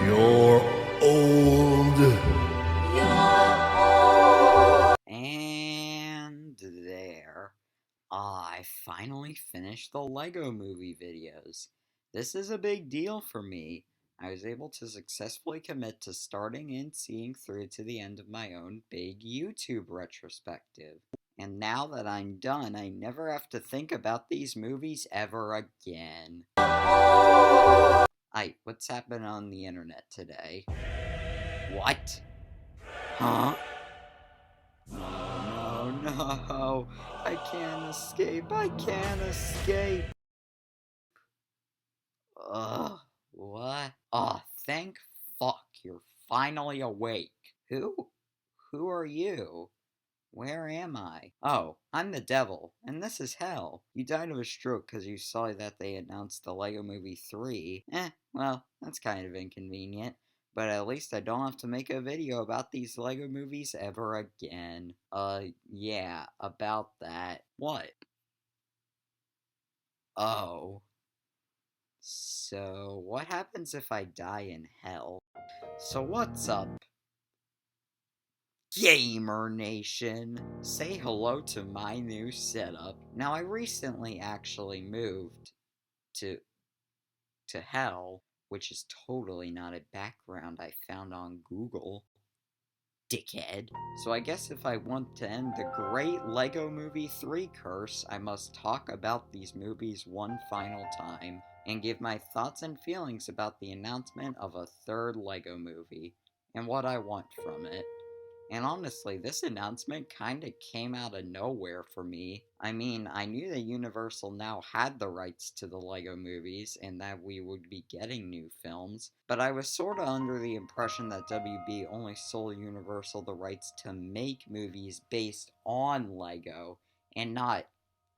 You're old. And there, I finally finished the Lego movie videos. This is a big deal for me. I was able to successfully commit to starting and seeing through to the end of my own big YouTube retrospective. And now that I'm done, I never have to think about these movies ever again. What's happening on the internet today? What? Huh? No, no, I can't escape, I can't escape. Ugh, what? Oh, thank fuck, you're finally awake. Who are you? Where am I? Oh, I'm the devil, and this is hell. You died of a stroke because you saw that they announced the Lego Movie 3. Well, that's kind of inconvenient. But at least I don't have to make a video about these Lego movies ever again. Yeah, about that. What? Oh. So, what happens if I die in hell? So what's up, Gamer Nation? Say hello to my new setup. Now, I recently actually moved to hell, which is totally not a background I found on Google. Dickhead. So I guess if I want to end the great Lego Movie 3 curse, I must talk about these movies one final time, and give my thoughts and feelings about the announcement of a third Lego movie, and what I want from it. And honestly, this announcement kinda came out of nowhere for me. I mean, I knew that Universal now had the rights to the Lego movies, and that we would be getting new films, but I was sorta under the impression that WB only sold Universal the rights to make movies based on Lego, and not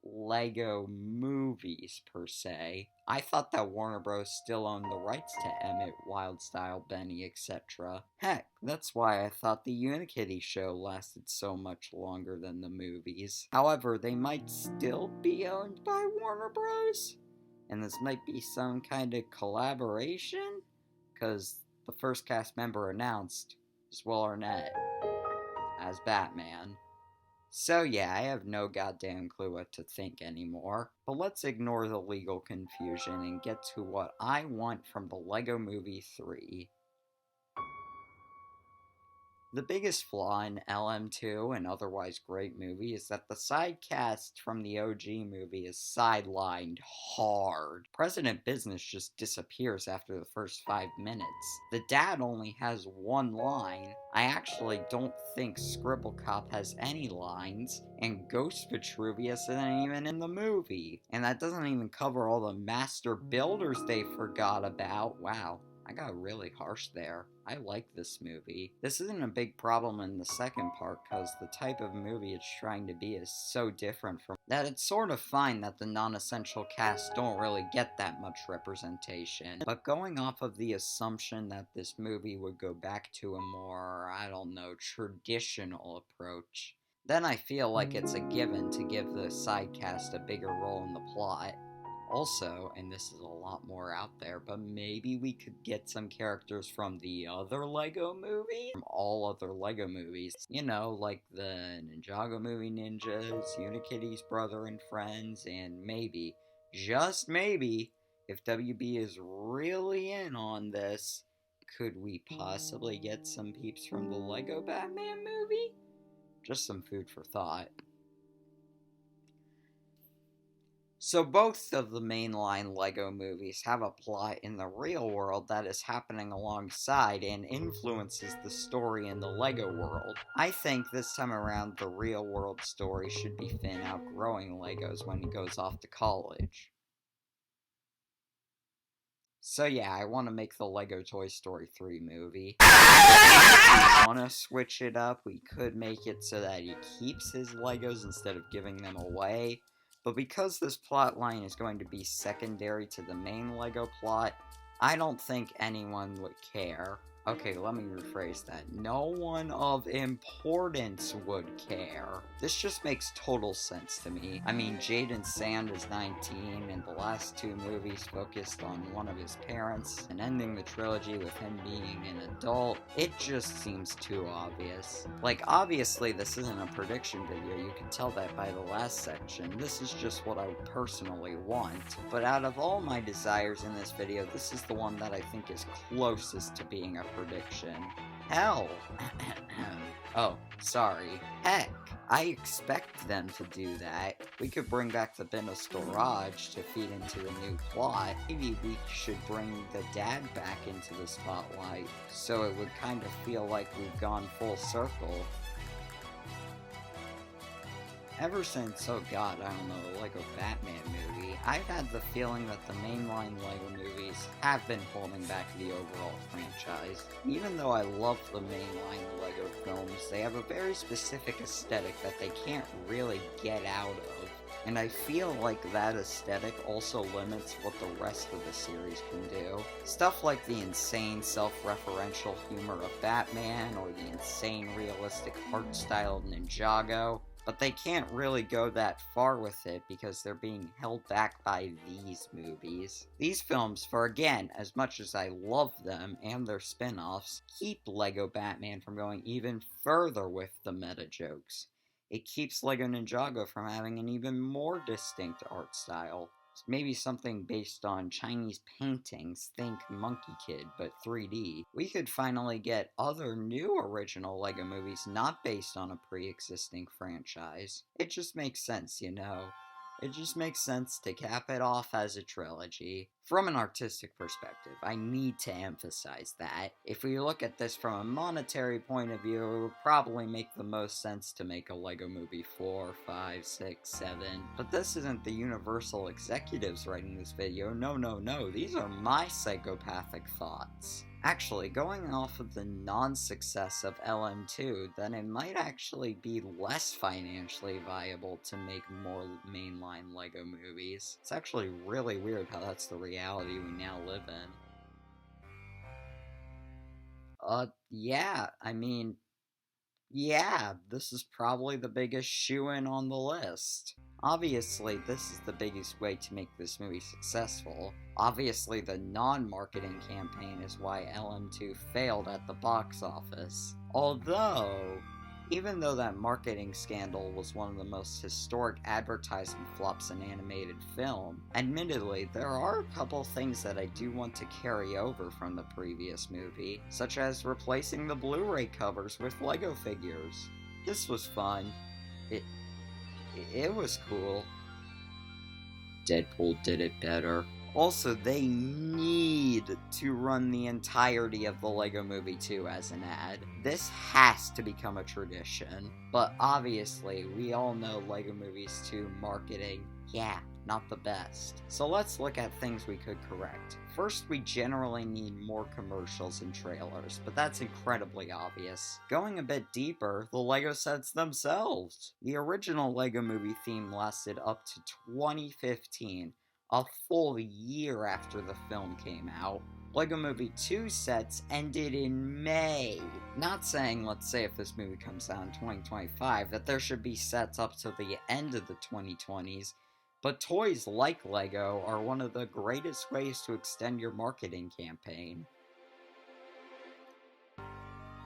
Lego movies, per se. I thought that Warner Bros. Still owned the rights to Emmett, Wildstyle, Benny, etc. Heck, that's why I thought the Unikitty show lasted so much longer than the movies. However, they might still be owned by Warner Bros. And this might be some kind of collaboration? Because the first cast member announced is Will Arnett as Batman. So yeah, I have no goddamn clue what to think anymore. But let's ignore the legal confusion and get to what I want from the Lego Movie 3. The biggest flaw in LM2, an otherwise great movie, is that the side cast from the OG movie is sidelined hard. President Business just disappears after the first 5 minutes. The dad only has one line. I actually don't think Scribble Cop has any lines, and Ghost Vitruvius isn't even in the movie. And that doesn't even cover all the master builders they forgot about. Wow. I got really harsh there. I like this movie. This isn't a big problem in the second part because the type of movie it's trying to be is so different from that it's sort of fine that the non-essential cast don't really get that much representation. But going off of the assumption that this movie would go back to a more, I don't know, traditional approach, then I feel like it's a given to give the side cast a bigger role in the plot. Also, and this is a lot more out there, but maybe we could get some characters from the other Lego movie? From all other Lego movies. You know, like the Ninjago movie ninjas, Unikitty's brother and friends, and maybe, just maybe, if WB is really in on this, could we possibly get some peeps from the Lego Batman movie? Just some food for thought. So both of the mainline Lego movies have a plot in the real world that is happening alongside and influences the story in the Lego world. I think this time around the real world story should be Finn outgrowing Legos when he goes off to college. So yeah, I want to make the Lego Toy Story 3 movie. If we want to switch it up, we could make it so that he keeps his Legos instead of giving them away. But because this plot line is going to be secondary to the main Lego plot, I don't think anyone would care. Okay, let me rephrase that. No one of importance would care. This just makes total sense to me. I mean, Jaden Sand is 19, and the last two movies focused on one of his parents, and ending the trilogy with him being an adult. It just seems too obvious. Like, obviously, this isn't a prediction video. You can tell that by the last section. This is just what I personally want. But out of all my desires in this video, this is the one that I think is closest to being a prediction. Hell. Oh, sorry. Heck, I expect them to do that. We could bring back the bin of storage to feed into a new plot. Maybe we should bring the dad back into the spotlight, so it would kind of feel like we've gone full circle. Ever since, oh god, I don't know, the Lego Batman movie, I've had the feeling that the mainline Lego movies have been holding back the overall franchise. Even though I love the mainline Lego films, they have a very specific aesthetic that they can't really get out of. And I feel like that aesthetic also limits what the rest of the series can do. Stuff like the insane self-referential humor of Batman, or the insane realistic art style of Ninjago. But they can't really go that far with it because they're being held back by these movies. These films, for again, as much as I love them and their spin-offs, keep Lego Batman from going even further with the meta jokes. It keeps Lego Ninjago from having an even more distinct art style. Maybe something based on Chinese paintings, think Monkey Kid, but 3D. We could finally get other new original Lego movies not based on a pre-existing franchise. It just makes sense, you know? It just makes sense to cap it off as a trilogy. From an artistic perspective, I need to emphasize that. If we look at this from a monetary point of view, it would probably make the most sense to make a Lego movie 4, 5, 6, 7. But this isn't the Universal executives writing this video. No. These are my psychopathic thoughts. Actually, going off of the non-success of LM2, then it might actually be less financially viable to make more mainline Lego movies. It's actually really weird how that's the reality we now live in. Yeah, this is probably the biggest shoo-in on the list. Obviously, this is the biggest way to make this movie successful. Obviously, the non-marketing campaign is why LM2 failed at the box office. Although, even though that marketing scandal was one of the most historic advertising flops in animated film, admittedly, there are a couple things that I do want to carry over from the previous movie, such as replacing the Blu-ray covers with Lego figures. This was fun. It was cool. Deadpool did it better. Also, they need to run the entirety of the Lego Movie 2 as an ad. This has to become a tradition. But obviously, we all know Lego Movies 2 marketing, yeah, not the best. So let's look at things we could correct. First, we generally need more commercials and trailers, but that's incredibly obvious. Going a bit deeper, the Lego sets themselves. The original Lego Movie theme lasted up to 2015, a full year after the film came out. Lego Movie 2 sets ended in May. Not saying, let's say if this movie comes out in 2025, that there should be sets up to the end of the 2020s, but toys like Lego are one of the greatest ways to extend your marketing campaign.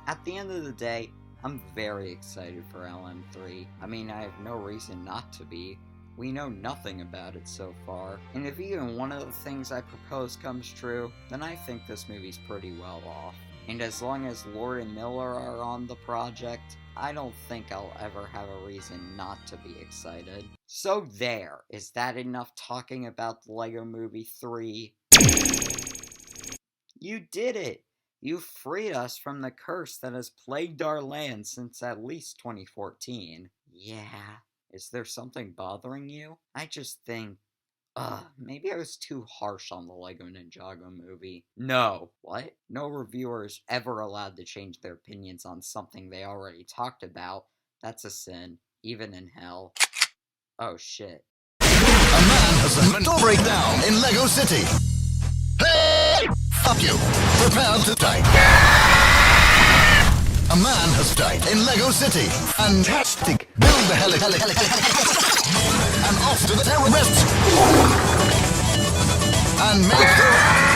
At the end of the day, I'm very excited for LM3. I mean, I have no reason not to be. We know nothing about it so far, and if even one of the things I propose comes true, then I think this movie's pretty well off. And as long as Lord and Miller are on the project, I don't think I'll ever have a reason not to be excited. So there, is that enough talking about the Lego Movie 3? You did it! You freed us from the curse that has plagued our land since at least 2014. Yeah. Is there something bothering you? I just think, maybe I was too harsh on the Lego Ninjago movie. No. What? No reviewer is ever allowed to change their opinions on something they already talked about. That's a sin, even in hell. Oh shit. A man has a mental breakdown in Lego City. Hey! Up you. Prepare to die. A man has died in Lego City. Fantastic. Build the helicopter. And off to the terrorists. And make the...